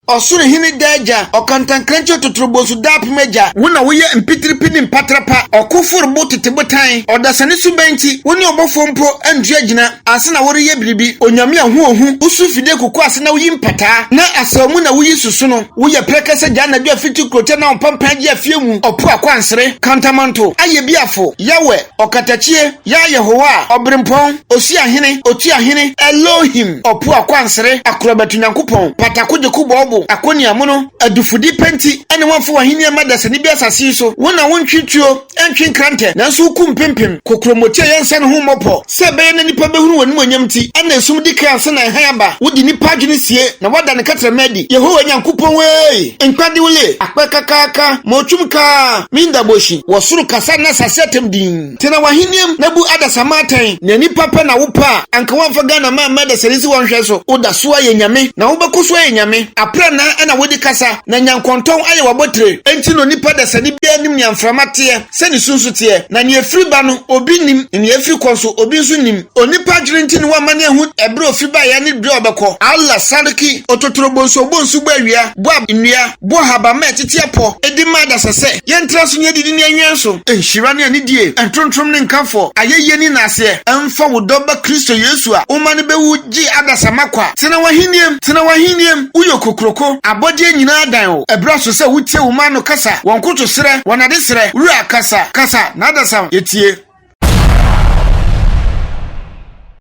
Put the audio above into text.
Osuru hini deja okantankrancho totrobosu dap meja wona woye mpitripini mpatrapa okufur botitebotan odasane subanti woni obofompo andua gina ase na wore ye biribi onyame ahohu usufide kuku ase na woyi mpata na asamu na woyi susu no woye prekese gya na dua fiti krote na ompampa gya fiemu opo akwansere kantamanto aye biafo yawe okatachie ya Yehowa obrempon osi ahene oti ahene Elohim opo akwansere akrobatu nyankopon patakoje kubo akoni amono adufudi penti ene wonfo wahini amadasa ni biasase so wona wontwituo entwe krante nanso kumpempem kokromotie yensa ne ho mopo se be na nipa behunu wani monyamti ana esum dika se na hayaba wodi nipa adwene sie na wada ne katra madi Yehowa nyankopon we enkwade wole akpakakaka mochumka minda boshi wosuru kasa na sasetem din tena wahiniam nabu adasamatan na nipa pa na wopa anka wonfa gana ma amadasa ni si wonhwe so oda so ayanyame na wobekoso ayanyame apra na ana wodi kasa na nyankonton aye wabotre enti no nipa da sani bia nim nyamframate se ni sunsu te na ne afri ba no obi nim ne afri konso obi nso nim onipa dwenti ne wama ne hu ebre ofi ba ya ne dre obeko alla sarki ototorobonso bonsu bawia bo nnua bo haba ma tetiapo edima da sese yentra so nyedidi ne anwenso enhira ne ani die entrontrom ne nkafo ayeye ni nase emfa wodoba Kristo Yesu a umane bewu gi adasamakwa tena wahiniem uyo kokroko abodie nyina dan o ebraso se wutie wo ma no kasa wonkoto sere wonade sere wura kasa na adasa yetie